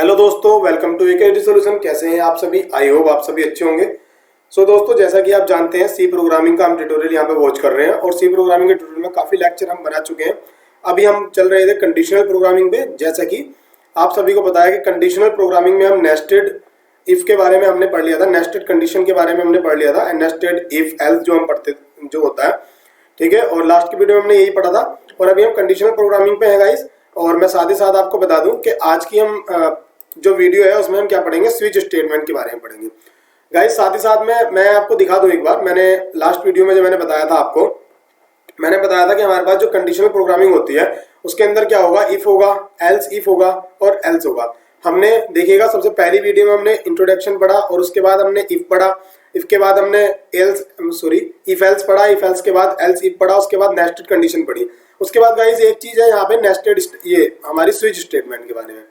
Hello दोस्तों, welcome to एकेडी solution. कैसे हैं आप सभी? आई होप आप सभी अच्छे होंगे। सो दोस्तों, जैसा कि आप जानते हैं सी प्रोग्रामिंग का हम ट्यूटोरियल यहाँ पे वॉच कर रहे हैं और सी प्रोग्रामिंग के ट्यूटोरियल में काफ़ी लेक्चर हम बना चुके हैं। अभी हम चल रहे थे कंडीशनल प्रोग्रामिंग पे। जैसा कि आप सभी को पता है कि कंडीशनल प्रोग्रामिंग में हम नेस्टेड इफ के बारे में हमने पढ़ लिया था, नेस्टेड कंडीशन के बारे में हमने पढ़ लिया था एंड नेस्टेड इफ एल्स जो हम पढ़ते जो होता है, ठीक है। और लास्ट की वीडियो में हमने यही पढ़ा था और अभी हम कंडीशनल प्रोग्रामिंग पे हैं गाइस। और मैं साथ ही साथ आपको बता दूं कि आज की हम जो वीडियो है उसमें हम क्या पढ़ेंगे, स्विच स्टेटमेंट के बारे में पढ़ेंगे गाइस। साथ ही साथ में मैं आपको दिखा दूं एक बार, मैंने लास्ट वीडियो में जो मैंने बताया था आपको, मैंने बताया था कि हमारे पास जो कंडीशनल प्रोग्रामिंग होती है उसके अंदर क्या होगा, इफ होगा, एल्स इफ होगा और एल्स होगा। हमने देखिएगा सबसे पहली वीडियो में हमने इंट्रोडक्शन पढ़ा और उसके बाद हमने इफ पढ़ा, इफ के बाद हमने इफ एल्स पढ़ा, इफ एल्स के बाद एल्स इफ पढ़ा, उसके बाद नेस्टेड कंडीशन पढ़ी। उसके बाद गाइस एक चीज है यहाँ पे नेस्टेड, ये हमारी स्विच स्टेटमेंट के बारे में।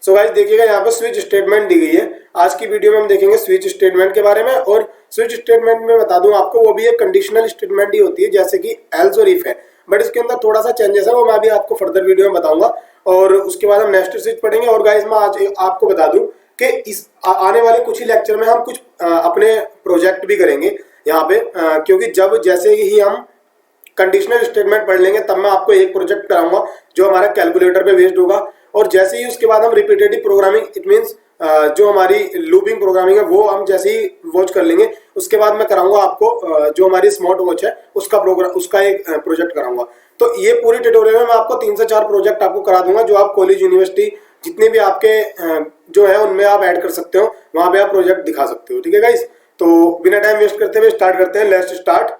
सो गाइस देखिएगा यहाँ पे स्विच स्टेटमेंट दी गई है। आज की वीडियो में हम देखेंगे स्विच स्टेटमेंट के बारे में। और स्विच स्टेटमेंट में बता दूं आपको, वो भी एक कंडीशनल स्टेटमेंट ही होती है जैसे कि एल्स और इफ है, बट इसके अंदर थोड़ा सा चेंजेस है, वो मैं भी आपको फर्दर वीडियो में बताऊंगा। और उसके बाद हम नेस्टेड स्विच पढ़ेंगे। और गाइस मैं आज आपको बता दूं कि इस आने वाले कुछ ही लेक्चर में हम कुछ अपने प्रोजेक्ट भी करेंगे यहाँ पे, क्योंकि जब जैसे ही हम कंडीशनल स्टेटमेंट पढ़ लेंगे तब मैं आपको एक प्रोजेक्ट कराऊंगा जो हमारा कैलकुलेटर पे बेस्ड होगा। और जैसे ही उसके बाद हम रिपीटेटिव प्रोग्रामिंग, इट मींस जो हमारी लूपिंग प्रोग्रामिंग है वो हम जैसे ही वॉच कर लेंगे उसके बाद मैं कराऊंगा आपको जो हमारी स्मार्ट वॉच है उसका प्रोग्राम, उसका एक प्रोजेक्ट कराऊंगा। तो ये पूरी ट्यूटोरियल में मैं आपको 3 से 4 प्रोजेक्ट आपको करा दूंगा जो आप कॉलेज, यूनिवर्सिटी जितने भी आपके जो है उनमें आप ऐड कर सकते हो, वहां पे आप प्रोजेक्ट दिखा सकते हो। ठीक है गाइस, तो बिना टाइम वेस्ट करते हुए स्टार्ट करते हैं। Let's start.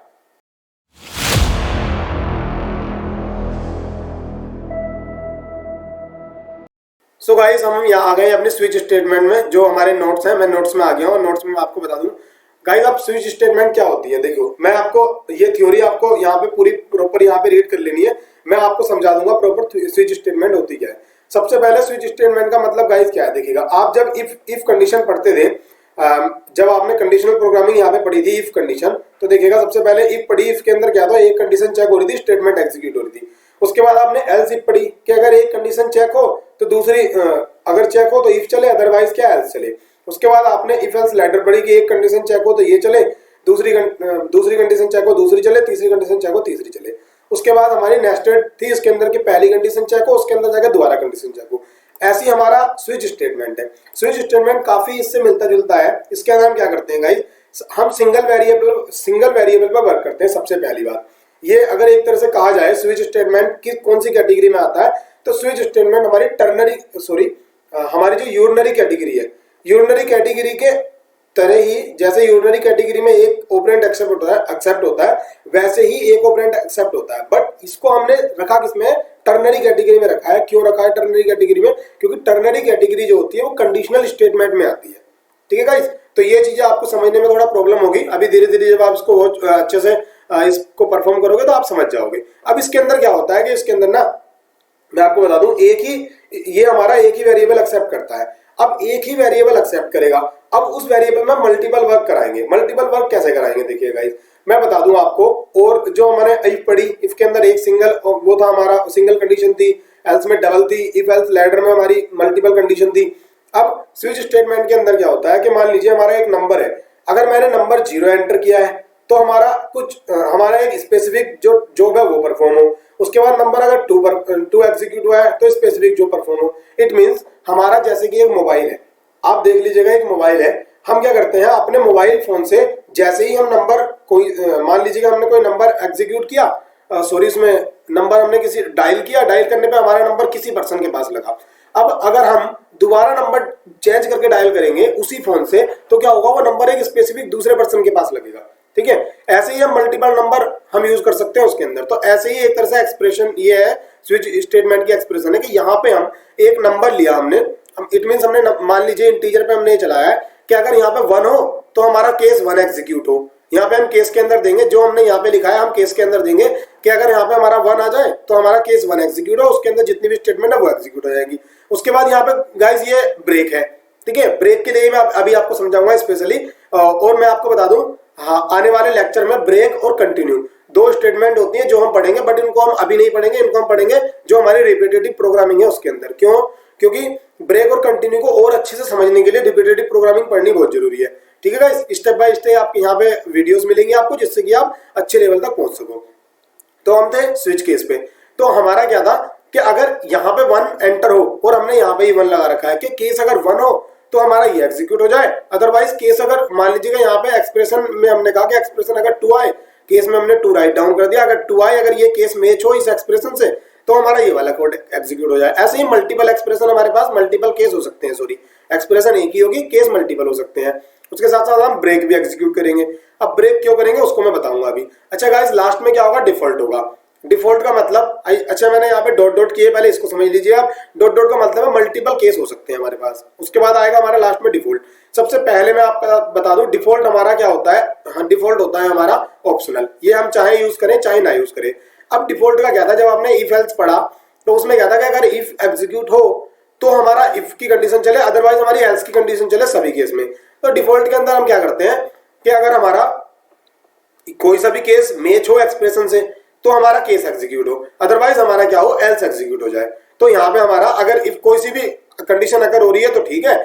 सो गाइस हम यहाँ आ गए अपने स्विच स्टेटमेंट में। जो हमारे नोट्स हैं, मैं नोट्स में आ गया हूँ और नोट्स में आपको बता दूं गाइस अब स्विच स्टेटमेंट क्या होती है। देखो मैं आपको ये थ्योरी आपको यहाँ पे पूरी प्रॉपर यहाँ पे रीड कर लेनी है, मैं आपको समझा दूंगा प्रॉपर स्विच स्टेटमेंट होती क्या है। सबसे पहले स्विच स्टेटमेंट का मतलब गाइस क्या है, देखिएगा आप जब इफ कंडीशन पढ़ते थे, जब आपने कंडीशनल प्रोग्रामिंग यहाँ पे पढ़ी थी इफ कंडीशन, तो देखिएगा सबसे पहले इफ पढ़ी, इफ के अंदर क्या था, एक कंडीशन चेक हो रही थी, स्टेटमेंट एग्जीक्यूट हो रही थी। उसके बाद आपने एल्स इफ पढ़ी कि अगर एक कंडीशन चेक हो तो दूसरी, अगर चेक हो तो इफ चले, अदरवाइज क्या एल्स चले। उसके बाद आपने इफ एल्स लैडर पढ़ी कि एक कंडीशन चेक हो तो ये चले, दूसरी कंडीशन चेक हो दूसरी चले, तीसरी कंडीशन चेक हो तीसरी चले। उसके बाद हमारी नेस्टेड थी, इसके अंदर की पहली कंडीशन चेक हो उसके अंदर जाकर दोबारा कंडीशन चेक हो। ऐसी हमारा स्विच स्टेटमेंट है। स्विच स्टेटमेंट काफी इससे मिलता जुलता है। इसके अंदर हम क्या करते हैं गाइस, हम सिंगल वेरिएबल पर वर्क करते हैं। सबसे पहली बात ये, अगर एक तरह से कहा जाए स्विच स्टेटमेंट की कौन सी कैटेगरी में आता है, तो स्विच स्टेटमेंट हमारी हमारी जो यूरिनरी कैटेगरी है, यूरिनरी कैटेगरी के तरह ही, जैसे यूरिनरी कैटेगरी में एक ऑपरेंड एक्सेप्ट होता है वैसे ही एक ऑपरेंड एक्सेप्ट होता है। बट इसको हमने रखा किसमें, टर्नरी कैटेगरी में रखा है। क्यों रखा है टर्नरी कैटेगरी में, क्योंकि टर्नरी कैटेगरी जो होती है वो कंडीशनल स्टेटमेंट में आती है। ठीक है गाइस, तो ये चीजें आपको समझने में थोड़ा प्रॉब्लम होगी। अभी धीरे धीरे जब आप इसको अच्छे से इसको परफॉर्म करोगे तो आप समझ जाओगे। अब इसके अंदर क्या होता है कि इसके अंदर ना, मैं आपको बता दूं, ये हमारा एक ही वेरिएबल एक्सेप्ट करता है। अब एक ही वेरिएबल एक्सेप्ट करेगा, अब उस वेरिएबल में मल्टीपल वर्क कराएंगे। मल्टीपल वर्क कैसे कराएंगे देखिए गाइस, मैं बता दूं आपको। और जो हमारे इफ पढ़ी, इफ के अंदर एक सिंगल, वो था हमारा सिंगल कंडीशन थी, एल्स में डबल थी, इफ एल्स लैडर में हमारी मल्टीपल कंडीशन थी। अब स्विच स्टेटमेंट के अंदर क्या होता है कि मान लीजिए हमारा एक नंबर है, अगर मैंने नंबर 0 एंटर किया है तो हमारा एक स्पेसिफिक जो जॉब है वो परफॉर्म हो। उसके बाद नंबर अगर 2 एग्जीक्यूट हुआ है तो स्पेसिफिक जो परफॉर्म हो। इट मींस हमारा जैसे कि एक मोबाइल है, आप देख लीजिएगा एक मोबाइल है, हम क्या करते हैं अपने मोबाइल फोन से जैसे ही हम नंबर कोई, मान लीजिएगा हमने कोई नंबर एग्जीक्यूट किया, इसमें नंबर हमने किसी डायल किया, डायल करने पे हमारा नंबर किसी पर्सन के पास लगा। अब अगर हम दोबारा नंबर चेंज करके डायल करेंगे उसी फोन से तो क्या होगा, वो नंबर एक स्पेसिफिक दूसरे पर्सन के पास लगेगा। ठीक है, ऐसे ही हम मल्टीपल नंबर हम यूज कर सकते हैं उसके अंदर। तो ऐसे ही एक तरह से एक्सप्रेशन ये है, स्विच स्टेटमेंट की एक्सप्रेशन है कि यहाँ पे हम एक नंबर लिया हमने, इट मींस हमने मान लीजिए इंटीजर पे हमने चलाया है कि अगर यहाँ पे 1 हो तो हमारा केस 1 एग्जीक्यूट हो। यहाँ पे हम केस के अंदर देंगे, जो हमने यहाँ पे लिखा है हम केस के अंदर देंगे कि अगर यहाँ पे हमारा 1 आ जाए तो हमारा केस 1 एग्जीक्यूट हो, उसके अंदर जितनी भी स्टेटमेंट है वो एग्जीक्यूट हो जाएगी। उसके बाद यहाँ पे गाइस ये ब्रेक है। ठीक है, ब्रेक के लिए मैं अभी आपको समझाऊंगा स्पेशली। और मैं आपको बता दूं, हाँ, आने वाले लेक्चर में ब्रेक और कंटिन्यू 2 स्टेटमेंट होती है जो हम पढ़ेंगे, बट इनको हम अभी नहीं पढ़ेंगे, इनको हम पढ़ेंगे जो हमारी रिपीटेटिव प्रोग्रामिंग है उसके अंदर। क्यों, क्योंकि ब्रेक कंटिन्यू को और अच्छे से समझने के लिए रिपीटेटिव प्रोग्रामिंग पढ़नी बहुत जरूरी है। ठीक है गाइस, स्टेप बाय स्टेप आपके यहाँ पे वीडियोस मिलेंगे आपको, जिससे कि आप अच्छे लेवल तक पहुंच सको। तो हम थे स्विच केस पे। तो हमारा क्या था कि अगर यहाँ पे 1 एंटर हो और हमने यहाँ पे ही 1 लगा रखा है कि केस अगर 1 हो तो हमारा ये एग्जीक्यूट हो जाए, अदरवाइज केस अगर मान लीजिएगा यहाँ पे एक्सप्रेशन में हमने कहा कि एक्सप्रेशन अगर 2 आए, केस में हमने 2 राइट डाउन कर दिया, अगर 2 आए, अगर ये केस मैच हो इस एक्सप्रेशन से तो हमारा ये वाला कोड एग्जीक्यूट हो जाए। ऐसे ही मल्टीपल एक्सप्रेशन हमारे पास मल्टीपल केस हो सकते हैं, सॉरी एक्सप्रेशन एक ही होगी, केस मल्टीपल हो सकते हैं। उसके साथ साथ हम ब्रेक भी एग्जीक्यूट करेंगे। अब ब्रेक क्यों करेंगे उसको मैं बताऊंगा अभी। अच्छा गाइस, लास्ट में क्या होगा, डिफॉल्ट होगा। डिफॉल्ट का मतलब, अच्छा मैंने यहाँ पे डॉट डॉट किए, पहले इसको समझ लीजिए आप। डॉट डॉट का मतलब है मल्टीपल केस हो सकते हैं हमारे पास। उसके बाद आएगा हमारा लास्ट में डिफॉल्ट। सबसे पहले मैं आपको बता दूं डिफॉल्ट हमारा क्या होता है। हाँ, डिफॉल्ट होता है हमारा ऑप्शनल, ये हम चाहे यूज करें चाहे ना यूज करें। अब डिफॉल्ट का क्या था, जब आपने इफ एल्स पढ़ा तो उसमें क्या था कि अगर इफ एग्जीक्यूट हो तो हमारा इफ की कंडीशन चले, अदरवाइज हमारी एल्स की कंडीशन चले सभी केस में। तो डिफॉल्ट के अंदर हम क्या करते हैं कि अगर हमारा कोई सा भी केस मैच हो एक्सप्रेशन से तो हमारा केस एग्जीक्यूट हो, अदरवाइज हमारा क्या हो, एल्स एग्जीक्यूट हो जाए। तो यहाँ पे हमारा अगर इफ कोई सी भी कंडीशन अगर हो रही है तो ठीक है,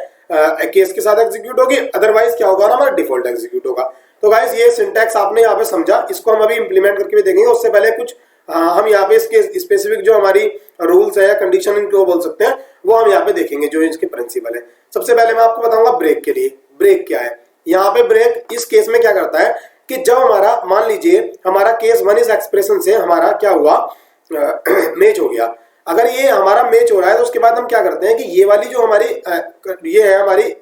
केस के साथ एग्जीक्यूट होगी, अदरवाइज क्या होगा ना, हमारा डिफॉल्ट एग्जीक्यूट होगा। तो गाइस ये सिंटैक्स आपने यहाँ पे समझा, इसको हम अभी इंप्लीमेंट करके भी देखेंगे। उससे पहले कुछ हम यहाँ पे इसके स्पेसिफिक जो हमारी रूल्स है या कंडीशन इनको बोल सकते हैं वो हम यहाँ पे देखेंगे, जो इसके प्रिंसिपल है। सबसे पहले मैं आपको बताऊंगा ब्रेक के लिए। ब्रेक क्या है, यहाँ पे ब्रेक इस केस में क्या करता है कि जब हमारा मान लीजिए हमारा केस 1 इस एक्सप्रेशन से हमारा क्या हुआ, मैच हो गया। अगर ये हमारा मैच हो रहा है तो उसके बाद हम क्या करते हैं कि ये वाली जो हमारी ये है हमारी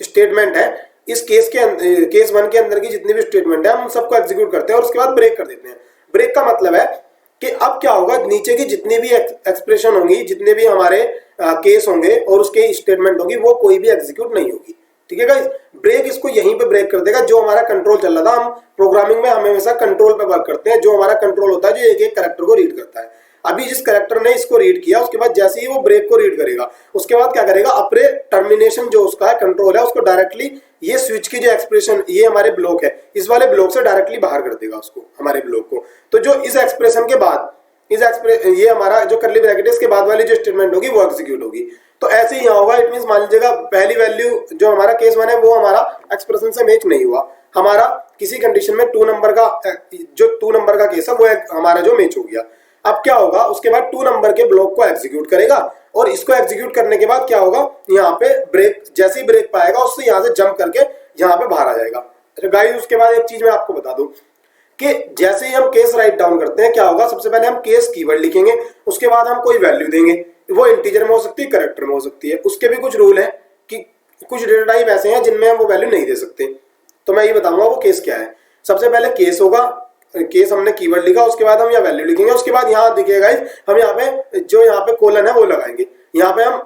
स्टेटमेंट है, इस केस 1 के अंदर की जितनी भी स्टेटमेंट है हम सबको एग्जीक्यूट करते हैं और उसके बाद ब्रेक कर देते हैं। ब्रेक का मतलब है कि अब क्या होगा, नीचे की जितनी भी एक्सप्रेशन होंगी, जितने भी हमारे केस होंगे और उसके स्टेटमेंट होगी, वो कोई भी एग्जीक्यूट नहीं होगी। ठीक है गाइस, ब्रेक इसको यहीं पे ब्रेक कर देगा। जो हमारा कंट्रोल चल रहा था, हम प्रोग्रामिंग में हमेशा कंट्रोल पे वर्क करते हैं। जो हमारा कंट्रोल होता है जो एक एक कैरेक्टर को रीड करता है, अभी जिस कैरेक्टर ने इसको रीड किया उसके बाद जैसे ही वो ब्रेक को रीड करेगा उसके बाद क्या करेगा, अपने टर्मिनेशन जो उसका है कंट्रोल है उसको डायरेक्टली ये स्विच की जो एक्सप्रेशन, ये हमारे ब्लॉक है, इस वाले ब्लॉक से डायरेक्टली बाहर कर देगा उसको, हमारे ब्लॉक को। तो जो इस एक्सप्रेशन के बाद ये हमारा जो करली ब्रैकेट है इसके बाद वाली जो स्टेटमेंट होगी वो एग्जीक्यूट होगी। तो ऐसे ही यहाँ होगा। इट मींस मान लीजिएगा पहली वैल्यू जो हमारा केस 1 है वो हमारा एक्सप्रेशन से मैच नहीं हुआ, हमारा किसी कंडीशन में 2 नंबर का जो 2 नंबर का केस है वो हमारा जो मैच हो गया। अब क्या होगा, उसके बाद 2 नंबर के ब्लॉक को एग्जीक्यूट करेगा और इसको एग्जीक्यूट करने के बाद क्या होगा, यहाँ पे ब्रेक, जैसे ही ब्रेक पाएगा उससे यहाँ से जंप करके यहाँ पे बाहर आ जाएगा। तो गाइस उसके बाद एक चीज मैं आपको बता दूं कि जैसे ही हम केस राइट डाउन करते हैं क्या होगा, सबसे पहले हम केस कीवर्ड लिखेंगे, उसके बाद हम कोई वैल्यू देंगे, वो इंटीजर में हो सकती है, कैरेक्टर में हो सकती है। उसके भी कुछ रूल है कि कुछ डेटा टाइप ऐसे हैं जिनमें हम वो वैल्यू नहीं दे सकते। तो मैं ये बताऊंगा वो केस क्या है। सबसे पहले केस होगा, केस हमने कीवर्ड लिखा, उसके बाद हम यहाँ वैल्यू लिखेंगे, उसके बाद यहाँ दिखेगा हम यहाँ पे जो यहाँ पे कोलन है वो लगाएंगे, यहाँ पे हम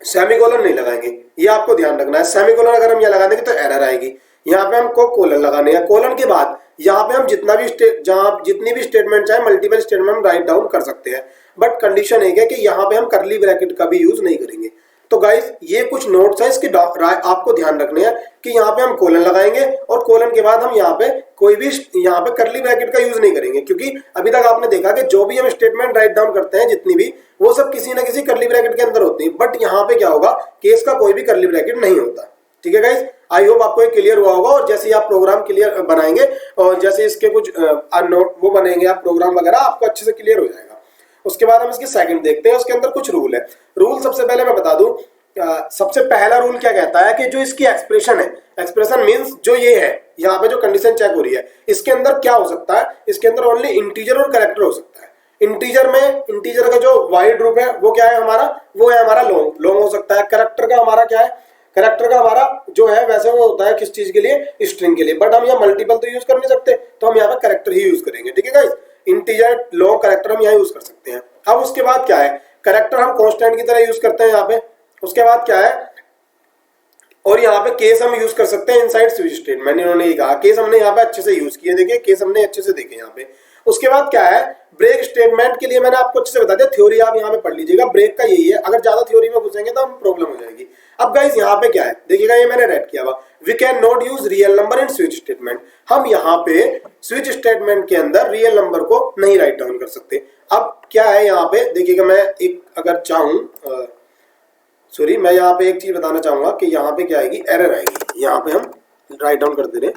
सेमीकोलन नहीं लगाएंगे, ये आपको ध्यान रखना है। सेमीकोलन अगर हम यहाँ लगा देंगे तो एरर आएगी। यहाँ पे हमको कोलन लगाने हैं, कोलन के बाद यहाँ पे हम जितनी भी स्टेटमेंट चाहे मल्टीपल स्टेटमेंट हम राइट डाउन कर सकते हैं, बट कंडीशन एक है कि यहाँ पे हम करली ब्रैकेट का भी यूज नहीं करेंगे। तो गाइस ये कुछ नोट्स है, इसके आपको ध्यान रखने हैं कि यहाँ पे हम कोलन लगाएंगे और कोलन के बाद हम यहाँ पे कोई भी यहाँ पे करली ब्रैकेट का यूज नहीं करेंगे, क्योंकि अभी तक आपने देखा कि जो भी हम स्टेटमेंट राइट डाउन करते हैं जितनी भी, वो सब किसी ना किसी करली ब्रैकेट के अंदर होती है, बट यहाँ पे क्या होगा, केस का कोई भी करली ब्रैकेट नहीं होता। ठीक है गाइस, आई होप आपको ये क्लियर हुआ होगा। और जैसे ही आप प्रोग्राम क्लियर बनाएंगे और जैसे इसके कुछ नोट वो बनेंगे आप प्रोग्राम वगैरह, आपको अच्छे से क्लियर हो जाएगा। उसके बाद हम इसके सेकंड देखते हैं, उसके अंदर कुछ रूल है। रूल सबसे पहले मैं बता दूं, सबसे पहला रूल क्या कहता है कि जो इसकी एक्सप्रेशन है, एक्सप्रेशन मींस जो ये है यहाँ पे जो कंडीशन चेक हो रही है, इसके अंदर क्या हो सकता है, इसके अंदर ओनली इंटीजर और कैरेक्टर हो सकता है। इंटीजर में, इंटीजर का जो वाइड रूप है वो क्या है हमारा, वो है हमारा लॉन्ग हो सकता है। कैरेक्टर का हमारा क्या है, कैरेक्टर का हमारा जो है वैसे वो होता है किस चीज के लिए, स्ट्रिंग के लिए, बट हम यहाँ मल्टीपल तो यूज कर नहीं सकते, तो हम यहाँ पे कैरेक्टर ही यूज करेंगे। ठीक है गाइस, इंटीजर लॉन्ग कैरेक्टर हम यहाँ यूज कर सकते हैं। अब उसके बाद क्या है, कैरेक्टर हम कांस्टेंट की तरह यूज करते हैं यहाँ पे। उसके बाद क्या है, और यहाँ पे केस हम यूज कर सकते हैं इनसाइड स्विच स्टेटमेंट। इन्होंने ये कहा केस हमने यहाँ पे अच्छे से यूज किए, देखिए केस हमने अच्छे से देखे यहाँ पे। उसके बाद क्या है, ब्रेक स्टेटमेंट के लिए मैंने आपको अच्छे से बता दिया, थ्योरी आप यहाँ पे पढ़ लीजिएगा। ब्रेक का यही है, अगर ज्यादा थ्योरी में घुसेंगे तो हम प्रॉब्लम हो जाएगी। अब गाइस यहाँ पे क्या है देखिएगा, ये मैंने रेड किया हुआ, we can not use real number in switch statement. हम यहाँ पे स्विच स्टेटमेंट के अंदर रियल नंबर को नहीं राइट डाउन कर सकते। अब क्या है यहाँ पे देखिएगा, मैं एक अगर चाहूँ सॉरी, मैं यहाँ पे एक चीज बताना चाहूंगा कि यहाँ पे क्या आएगी, एरर आएगी। यहाँ पे हम राइट डाउन कर दे रहे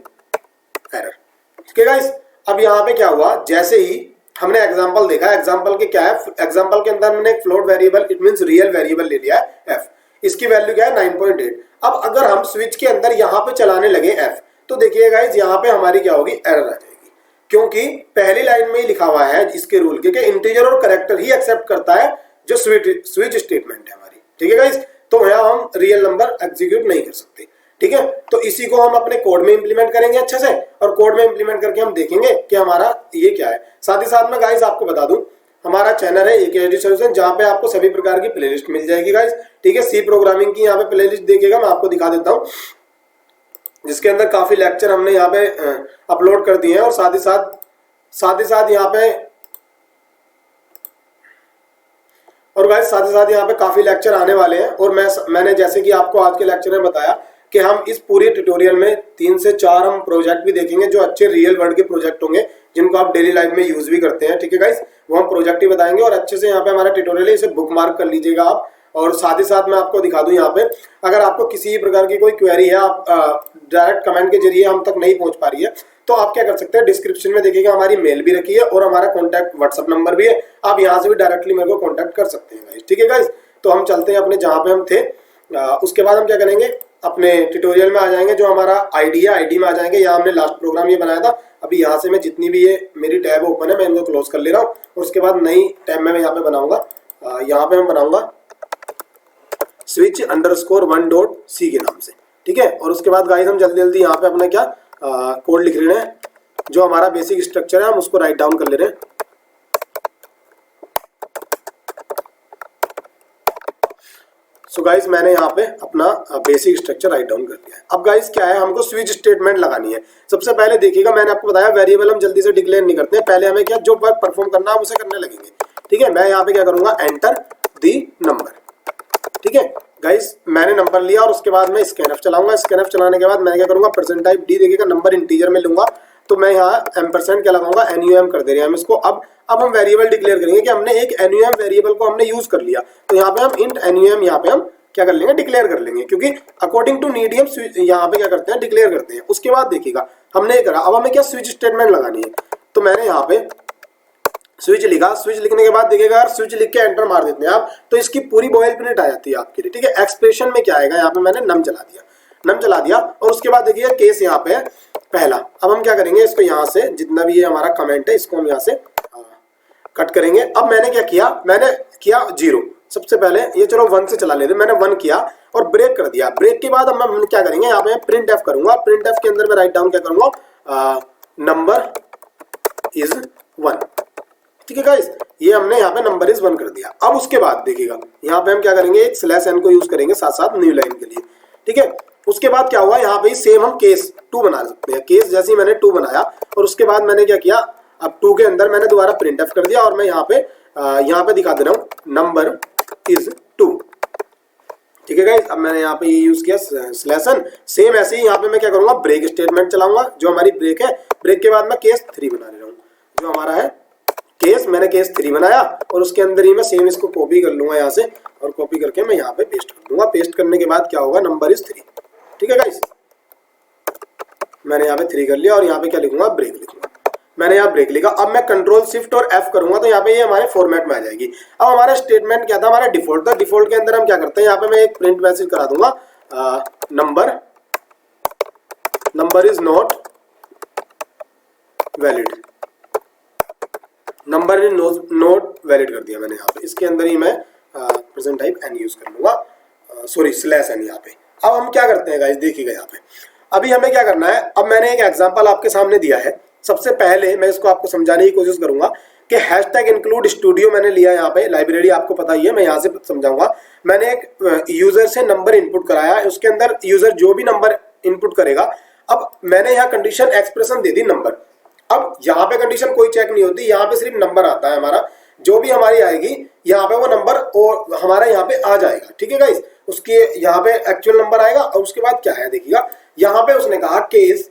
एरर। ठीक है गाइस, अब यहाँ पे क्या हुआ, जैसे ही हमने एग्जांपल देखा, एग्जांपल के क्या है, एग्जांपल के अंदर हमने एक float variable, it means real variable ले लिया है f, इसकी वैल्यू क्या है 9.8। अब अगर हम स्विच के अंदर यहाँ पे चलाने लगे f, तो देखिए गाइस यहाँ पे हमारी क्या होगी, एरर आ जाएगी, क्योंकि पहली लाइन में ही लिखा हुआ है इसके रूल के इंटीजर और कैरेक्टर ही एक्सेप्ट करता है जो स्विच स्टेटमेंट है हमारी। ठीक है गाइस, तो यहाँ हम रियल नंबर एग्जीक्यूट नहीं कर सकते। ठीक है, तो इसी को हम अपने कोड में इंप्लीमेंट करेंगे अच्छे से, और कोड में इंप्लीमेंट करके हम देखेंगे कि हमारा ये क्या है। साथ ही साथ में गाइस आपको बता दूं, हमारा चैनल है AKHD सॉल्यूशन, जहां पे आपको सभी प्रकार की प्लेलिस्ट मिल जाएगी गाइस। ठीक है, सी प्रोग्रामिंग की यहाँ पे प्लेलिस्ट देखिएगा, मैं आपको दिखा देता हूँ, जिसके अंदर काफी लेक्चर हमने यहाँ पे अपलोड कर दिए हैं, और साथ ही साथ यहाँ पे यहाँ पे काफी लेक्चर आने वाले हैं। और मैंने जैसे कि आपको आज के लेक्चर में बताया कि हम इस पूरे ट्यूटोरियल में 3 से 4 हम प्रोजेक्ट भी देखेंगे, जो अच्छे रियल वर्ल्ड के प्रोजेक्ट होंगे, जिनको आप डेली लाइफ में यूज भी करते हैं। ठीक है गाइस, वो हम प्रोजेक्ट ही बताएंगे, और अच्छे से यहाँ पे हमारा ट्यूटोरियल है, इसे बुक मार्क कर लीजिएगा आप। और साथ ही साथ मैं आपको दिखा दूं, यहाँ पे अगर आपको किसी प्रकार की कोई क्वेरी है, आप डायरेक्ट कमेंट के जरिए हम तक नहीं पहुंच पा रही है, तो आप क्या कर सकते हैं, डिस्क्रिप्शन में देखिएगा हमारी मेल भी रखी है, और हमारा कॉन्टैक्ट व्हाट्सअप नंबर भी है, आप यहाँ से भी डायरेक्टली मेरे को कॉन्टैक्ट कर सकते हैं गाइस। ठीक है गाइस, तो हम चलते हैं अपने जहाँ पे हम थे। उसके बाद हम क्या करेंगे, अपने ट्यूटोरियल में आ जाएंगे, जो हमारा आईडी है, आईडी में आ जाएंगे। यहाँ हमने लास्ट प्रोग्राम ये बनाया था, अभी यहाँ से मैं जितनी भी ये मेरी टैब ओपन है, मैं इनको क्लोज कर ले रहा हूँ, और उसके बाद नई टैब में मैं यहाँ पे बनाऊंगा, यहाँ पे हम बनाऊंगा switch_1.c के नाम से। ठीक है, और उसके बाद गाइस हम जल्दी जल्दी यहाँ पे अपना क्या कोड लिख रहे हैं, जो हमारा बेसिक स्ट्रक्चर है हम उसको राइट डाउन कर ले रहे हैं। सो गाइस, मैंने यहाँ पे अपना बेसिक स्ट्रक्चर राइट डाउन कर दिया है। अब गाइस क्या है, हमको स्विच स्टेटमेंट लगानी है। सबसे पहले देखिएगा, मैंने आपको बताया वेरिएबल हम जल्दी से डिक्लेयर नहीं करते हैं, पहले हमें क्या जो वर्क परफॉर्म करना है उसे करने लगेंगे। ठीक है, मैं यहाँ पे क्या करूंगा, एंटर दी नंबर। ठीक है गाइस, मैंने नंबर लिया, और उसके बाद मैं स्कैनफ चलाऊंगा। स्कैनफ चलाने के बाद मैं क्या करूंगा, परसेंट टाइप डी, देखिएगा नंबर इंटीजर में लूंगा, तो मैं यहाँ एम्परसेंड क्या लगाऊंगा, NUM कर दे रहे हैं हम इसको। अब हम वेरिएबल डिक्लेयर करेंगे कि हमने एक NUM वेरिएबल को हमने यूज कर लिया, तो यहाँ पे हम इंट NUM यहाँ पे हम क्या कर लेंगे, डिक्लेयर कर लेंगे, क्योंकि अकॉर्डिंग टू नीड हम यहाँ पे क्या करते हैं, डिक्लेयर करते हैं। उसके बाद देखिएगा हमने ये करा, अब हमें क्या स्विच स्टेटमेंट लगानी है, तो मैंने यहाँ पे स्विच लिखा। स्विच लिखने के बाद देखिएगा, अगर स्विच लिख के एंटर मार देते हैं आप, तो इसकी पूरी बॉयल प्रिंट आ जाती है आपके लिए। ठीक है, एक्सप्रेशन में क्या आएगा, यहाँ पे मैंने नम चला दिया, और उसके बाद देखिए केस यहाँ पे है पहला। अब हम क्या करेंगे, इसको यहाँ से जितना भी ये हमारा कमेंट है, इसको हम यहाँ से कट करेंगे। अब मैंने क्या किया, मैंने किया 0, सबसे पहले ये चलो 1 से चला लेते, मैंने 1 किया और ब्रेक कर दिया। ब्रेक के बाद अब हम क्या करेंगे, यहाँ पे प्रिंट एफ करूंगा। प्रिंट एफ के अंदर मैं राइट डाउन क्या करूंगा, नंबर इज 1। ठीक है गाइस, ये हमने यहाँ पे नंबर इज 1 कर दिया। अब उसके बाद देखिएगा, यहाँ पे हम क्या करेंगे, एक /n को यूज करेंगे साथ साथ न्यू लाइन के लिए। ठीक है, उसके बाद क्या हुआ, यहाँ पे सेम हम केस 2 बना सकते हैं। केस जैसे ही मैंने 2 बनाया, और उसके बाद मैंने क्या किया, अब 2 के अंदर मैंने दोबारा प्रिंट एफ कर दिया, और मैं यहाँ पे दिखा दे रहा हूँ नंबर इज 2। ठीक है गाइस, अब मैंने यहाँ पे ये यूज किया /n। सेम ऐसे ही यहाँ पे मैं क्या करूंगा, ब्रेक स्टेटमेंट चलाऊंगा, जो हमारी ब्रेक है। ब्रेक के बाद मैं केस 3 बना रहा हूँ, जो हमारा है केस, मैंने केस 3 बनाया, और उसके अंदर ही मैं सेम इसको कॉपी कर लूंगा यहाँ से, और कॉपी करके मैं यहाँ पे पेस्ट कर दूंगा। पेस्ट करने के बाद क्या होगा, नंबर इज 3। ठीक है गाइस, मैंने यहाँ पे 3 कर लिया, और यहाँ पे क्या लिखूंगा, ब्रेक लिखूंगा। मैंने यहाँ ब्रेक लिखा। अब मैं कंट्रोल शिफ्ट और F करूंगा, तो यहाँ पे ये हमारे फॉर्मेट में आ जाएगी। अब हमारा स्टेटमेंट क्या था, हमारा डिफॉल्ट था। डिफॉल्ट के अंदर हम क्या करते हैं, यहाँ पे मैं एक प्रिंट मैसेज करा दूंगा, number is not valid. Number is not valid कर दिया मैंने यहाँ पे। इसके अंदर ही मैं प्रेजेंट टाइप n यूज कर लूंगा, सॉरी /n यहाँ पे। अब हम क्या करते हैं गाइस, देखिएगा यहाँ पे अभी हमें क्या करना है। अब मैंने एक एग्जांपल आपके सामने दिया है। सबसे पहले मैं इसको आपको समझाने की कोशिश करूंगा कि #include स्टूडियो मैंने लिया, यहाँ पे लाइब्रेरी आपको पता ही है, मैं यहाँ से समझाऊंगा। मैंने एक यूजर से नंबर इनपुट कराया, उसके अंदर यूजर जो भी नंबर इनपुट करेगा, अब मैंने यहाँ condition expression they the number. अब यहाँ पे कंडीशन कोई चेक नहीं होती, यहाँ पे सिर्फ नंबर आता है हमारा, जो भी हमारी आएगी यहाँ पे वो नंबर और हमारा यहाँ पे आ जाएगा। ठीक है गाइस, उसके यहाँ पे एक्चुअल नंबर आएगा। और उसके बाद क्या है, देखिएगा यहाँ पे उसने कहा केस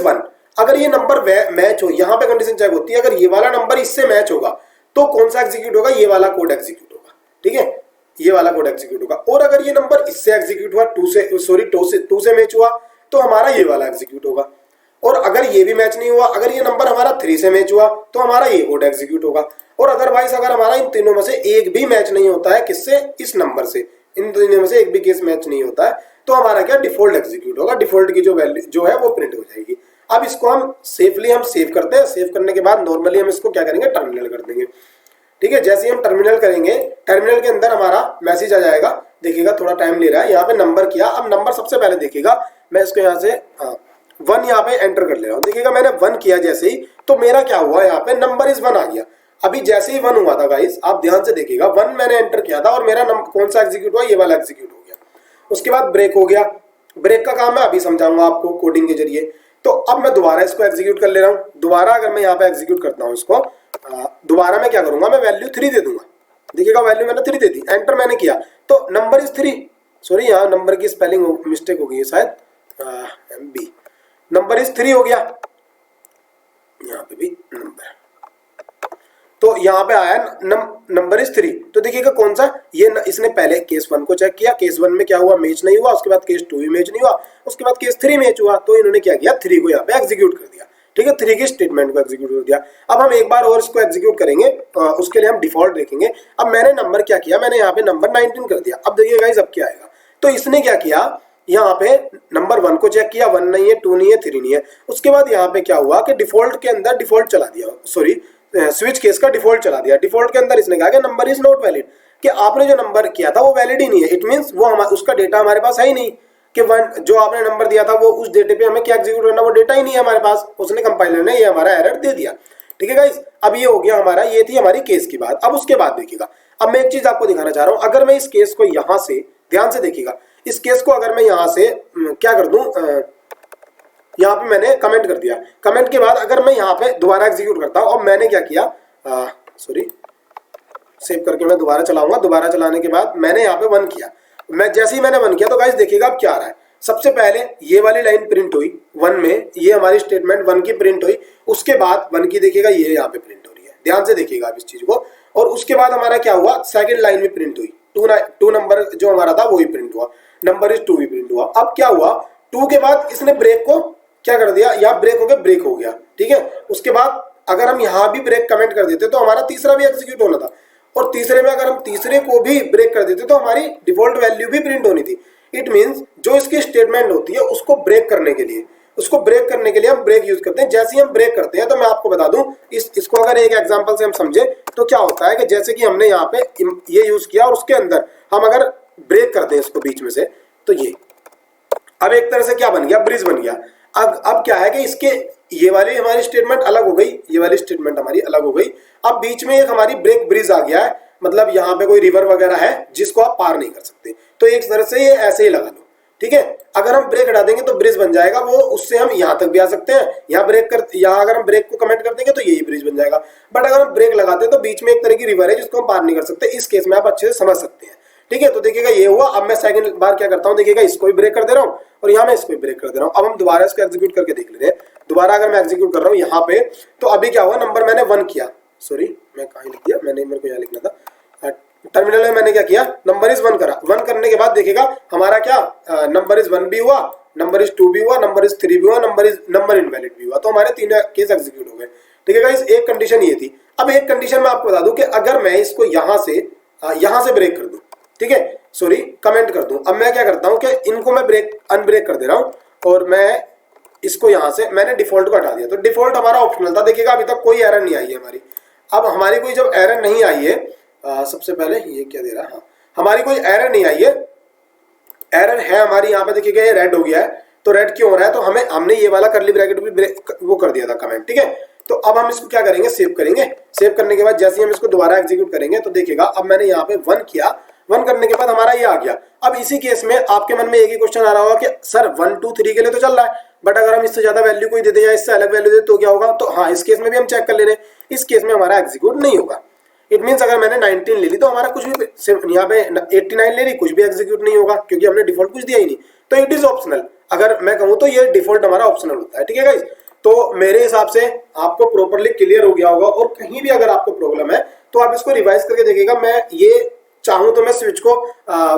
1, अगर ये नंबर मैच हो, यहाँ पे कंडीशन चेक होती है, अगर ये वाला नंबर इससे मैच होगा तो कौन सा एग्जीक्यूट होगा, ये वाला कोड एग्जीक्यूट होगा। ठीक है, ये वाला कोड एग्जीक्यूट होगा। और अगर ये नंबर इससे एग्जीक्यूट हुआ, टू से मैच हुआ, तो हमारा ये वाला एग्जीक्यूट होगा। और अगर ये भी मैच नहीं हुआ, अगर ये नंबर हमारा 3 से मैच हुआ, तो हमारा ये कोड एग्जीक्यूट होगा। और अदरवाइज अगर हमारा इन तीनों में से एक भी मैच नहीं होता है, किससे, इस नंबर से, इन तीनों में से एक भी केस मैच नहीं होता है, तो हमारा क्या, डिफॉल्ट एग्जीक्यूट होगा। डिफॉल्ट की जो वैल्यू जो है वो प्रिंट हो जाएगी। अब इसको हम सेव करते हैं। सेव करने के बाद नॉर्मली हम इसको क्या करेंगे, टर्मिनल कर देंगे। ठीक है, जैसे ही हम टर्मिनल करेंगे, टर्मिनल के अंदर हमारा मैसेज आ जाएगा। देखिएगा थोड़ा टाइम ले रहा है, यहाँ पे नंबर किया। अब नंबर सबसे पहले देखिएगा, मैं इसको यहाँ से 1 यहाँ पे एंटर कर ले रहा हूँ। देखिएगा मैंने 1 किया जैसे ही, तो मेरा क्या हुआ, यहाँ पे नंबर इज 1 आ गया। अभी जैसे ही 1 हुआ था गाइस, आप ध्यान से देखिएगा, 1 मैंने एंटर किया था और मेरा कौन सा एग्जीक्यूट हुआ, ये वाला एग्जीक्यूट हो गया। उसके बाद ब्रेक हो गया। ब्रेक का काम मैं अभी समझाऊंगा आपको कोडिंग के जरिए। तो अब मैं दोबारा इसको एग्जीक्यूट कर ले रहा हूँ। दोबारा अगर मैं यहाँ पे एग्जीक्यूट करता हूँ इसको, दोबारा मैं क्या करूंगा, मैं वैल्यू 3 दे दूंगा। देखिएगा वैल्यू मैंने 3 दे दी, एंटर मैंने किया, तो नंबर इज 3। सॉरी, यहाँ नंबर की स्पेलिंग मिस्टेक हो गई है शायद, MB, नंबर इज 3 हो गया। यहाँ पे भी नंबर, तो यहाँ पे आया नंबर इज 3। तो देखिएगा कौन सा, ये इसने पहले केस 1 को चेक किया। केस 1 में क्या हुआ, मैच नहीं हुआ। उसके बाद केस 2 भी मैच नहीं हुआ। उसके बाद केस 3 मैच हुआ। तो इन्होंने क्या किया, 3 को यहाँ पे एग्जीक्यूट कर दिया। ठीक है, 3 की स्टेटमेंट को एग्जीक्यूट कर दिया। अब हम एक बार और इसको एग्जीक्यूट करेंगे, उसके लिए हम डिफॉल्ट देखेंगे। अब मैंने नंबर क्या किया, मैंने यहाँ पे नंबर 19 कर दिया। अब देखिए गाइस अब क्या आएगा, तो इसने क्या किया, यहाँ पे नंबर 1 को चेक किया, 1 नहीं है, 2 नहीं है, 3 नहीं है। उसके बाद यहाँ पे क्या हुआ कि डिफॉल्ट के अंदर डिफॉल्ट चला दिया, सॉरी स्विच केस का डिफॉल्ट चला दिया। डिफॉल्ट के अंदर इसने कहा कि नंबर इज नॉट वैलिड, कि आपने जो नंबर किया था वो वैलिड ही नहीं है। इट मींस वो उसका डेटा हमारे पास है ही नहीं, कि 1 जो आपने नंबर दिया था वो उस डेटे पे हमें क्या एग्जीक्यूट करना, वो डेटा ही नहीं है हमारे पास। उसने कंपाइलर ने ये हमारा एरर दे दिया। ठीक है गाइस, अब ये हो गया हमारा, ये थी हमारी केस की बात। अब उसके बाद देखिएगा, अब मैं एक चीज आपको दिखाना चाह रहा हूं। अगर मैं इस केस को यहां से, ध्यान से देखिएगा, इस केस को अगर मैं यहां से क्या कर दूं, यहाँ पे मैंने कमेंट कर दिया। कमेंट के बाद अगर मैं यहाँ पे दोबारा एग्जीक्यूट करता हूँ, और मैंने क्या किया, सॉरी, सेव करके मैं दोबारा चलाऊंगा। दोबारा चलाने के बाद मैंने यहाँ पे 1 किया। मैं जैसे ही मैंने 1 किया, तो गाइस देखिएगा अब क्या आ रहा है। सबसे पहले ये वाली लाइन प्रिंट हुई 1 में, ये हमारी स्टेटमेंट 1 की प्रिंट हुई। उसके बाद 1 की देखिएगा ये यहाँ पे प्रिंट हो रही है। ध्यान से देखिएगा आप इस चीज को। और उसके बाद हमारा क्या हुआ, सेकंड लाइन में प्रिंट हुई, 2 नंबर जो हमारा था वही प्रिंट हुआ, नंबर इज 2 भी प्रिंट हुआ। अब क्या हुआ, 2 के बाद इसने ब्रेक को क्या कर दिया, या ब्रेक हो गया, ब्रेक हो गया। ठीक है, उसके बाद अगर हम यहाँ भी ब्रेक कमेंट कर देते तो हमारा तीसरा भी एग्जीक्यूट होना था। और तीसरे में अगर हम तीसरे को भी ब्रेक कर देते तो हमारी डिफॉल्ट वैल्यू भी प्रिंट होनी थी। इट मींस जो इसकी स्टेटमेंट होती है उसको ब्रेक करने के लिए, हम ब्रेक यूज करते हैं। जैसे ही हम ब्रेक करते हैं, तो मैं आपको बता दूं, इसको अगर एक एग्जांपल से हम समझे तो क्या होता है कि जैसे कि हमने यहाँ पे ये यूज किया और उसके अंदर हम अगर ब्रेक करते हैं इसको बीच में से, तो ये अब एक तरह से क्या बन गया, ब्रिज बन गया। अब क्या है कि इसके ये वाली हमारी स्टेटमेंट अलग हो गई, ये वाली स्टेटमेंट हमारी अलग हो गई। अब बीच में एक हमारी ब्रेक ब्रिज आ गया है, मतलब यहाँ पे कोई रिवर वगैरह है जिसको आप पार नहीं कर सकते। तो एक तरह से ये ऐसे ही लगा लो। ठीक है, अगर हम ब्रेक हटा देंगे तो ब्रिज बन जाएगा वो, उससे हम यहाँ तक भी आ सकते हैं। यहाँ अगर हम ब्रेक को कमेंट कर देंगे तो यही ब्रिज बन जाएगा। बट अगर हम ब्रेक लगाते हैं तो बीच में एक तरह की रिवर है जिसको हम पार नहीं कर सकते। इस केस में आप अच्छे से समझ सकते हैं। ठीक है, तो देखिएगा ये हुआ। अब मैं सेकंड बार क्या करता हूँ, देखिएगा इसको भी ब्रेक कर दे रहा हूँ और यहाँ मैं इसको भी ब्रेक कर दे रहा हूँ। अब हम दोबारा इसको एग्जीक्यूट करके देख लेते हैं। दोबारा अगर मैं एग्जीक्यूट कर रहा हूँ यहाँ पे, तो अभी क्या हुआ, नंबर मैंने 1 किया, सॉरी मैं कहाँ लिख दिया, मेरे को यहाँ लिखना था। टर्मिनल में मैंने क्या किया, नंबर इज 1 करा। 1 करने के बाद देखिएगा हमारा क्या, नंबर इज 1 भी हुआ, नंबर इज 2 भी हुआ, नंबर इज 3 भी हुआ, नंबर इनवैलिड भी हुआ। तो हमारे 3 केस एग्जीक्यूट हो गए। ठीक है गाइस, एक कंडीशन ये थी। अब एक कंडीशन मैं आपको बता दूं कि अगर मैं इसको यहाँ से ब्रेक कर दूं, ठीक है, सॉरी कमेंट कर दूं। अब मैं क्या करता हूं कि इनको मैं अनब्रेक कर दे रहा हूं और मैं इसको यहां से, मैंने डिफॉल्ट को हटा दिया। तो डिफॉल्ट हमारा ऑप्शनल था। देखिएगा अभी तक कोई एरर नहीं आई है हमारी। अब हमारी कोई जब एरर नहीं आई है, सबसे पहले ये क्या दे रहा है, हाँ हमारी कोई एरर नहीं आई है। एरर है हमारी यहाँ पे, देखिएगा ये रेड हो गया है। तो रेड क्यों हो रहा है, तो हमने ये वाला कर्ली ब्रैकेट भी वो कर दिया था कमेंट। ठीक है, तो अब हम इसको क्या करेंगे, सेव करेंगे। सेव करने के बाद जैसे ही हम इसको दोबारा एग्जीक्यूट करेंगे, तो देखिएगा अब मैंने यहाँ पे 1 किया। 1 करने के बाद हमारा ये आ गया। अब इसी केस में आपके मन में एक ही क्वेश्चन आ रहा होगा कि सर 1 2 3 के लिए तो चल रहा है, बट अगर हम इससे ज्यादा वैल्यू कोई दे दें या इससे अलग वैल्यू दे तो क्या होगा। तो हाँ, इस केस में भी हम चेक कर ले रहे हैं, इस केस में हमारा एग्जीक्यूट नहीं होगा। इट मीन्स अगर मैंने 19 ले ली तो हमारा कुछ भी, यहाँ पे 89 ले ली, कुछ भी एग्जीक्यूट नहीं होगा क्योंकि हमने डिफॉल्ट कुछ दिया ही नहीं। तो इट इज ऑप्शनल। अगर मैं कहूँ तो ये डिफॉल्ट हमारा ऑप्शनल होता है। ठीक है गाइस, तो मेरे हिसाब से आपको प्रॉपर्ली क्लियर हो गया होगा। और कहीं भी अगर आपको प्रॉब्लम है तो आप इसको रिवाइज करके देखिएगा। मैं ये चाहूं तो मैं स्विच को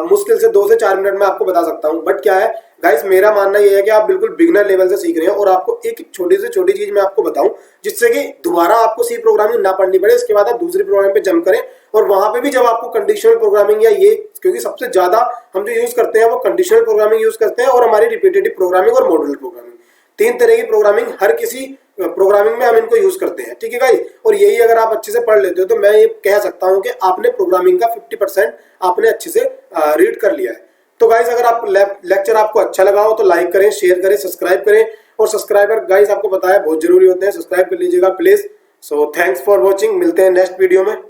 मुश्किल से 2 से 4 मिनट में आपको बता सकता हूं। बट क्या है गाइस, मेरा मानना ये है कि आप बिल्कुल बिगिनर लेवल से सीख रहे हैं और आपको एक छोटी से छोटी चीज मैं आपको बताऊं जिससे कि दोबारा आपको सी प्रोग्रामिंग ना पढ़नी पड़े। इसके बाद आप दूसरी प्रोग्रामिंग पे जंप करें और वहां पे भी जब आपको कंडीशनल प्रोग्रामिंग या ये, क्योंकि सबसे ज्यादा हम जो यूज करते हैं वो कंडीशनल प्रोग्रामिंग यूज करते हैं और हमारी रिपीटेटिव प्रोग्रामिंग और मॉड्यूलर प्रोग्रामिंग, 3 तरह की प्रोग्रामिंग हर किसी प्रोग्रामिंग में हम इनको यूज करते हैं। ठीक है गाइस, और यही अगर आप अच्छे से पढ़ लेते हो तो मैं ये कह सकता हूं कि आपने प्रोग्रामिंग का 50% आपने अच्छे से रीड कर लिया है। तो गाइस, अगर आप लेक्चर आपको अच्छा लगा हो तो लाइक करें, शेयर करें, सब्सक्राइब करें। और सब्सक्राइबर गाइस आपको पता है बहुत जरूरी होते हैं, सब्सक्राइब कर लीजिएगा please. So thanks for watching, मिलते हैं नेक्स्ट वीडियो में।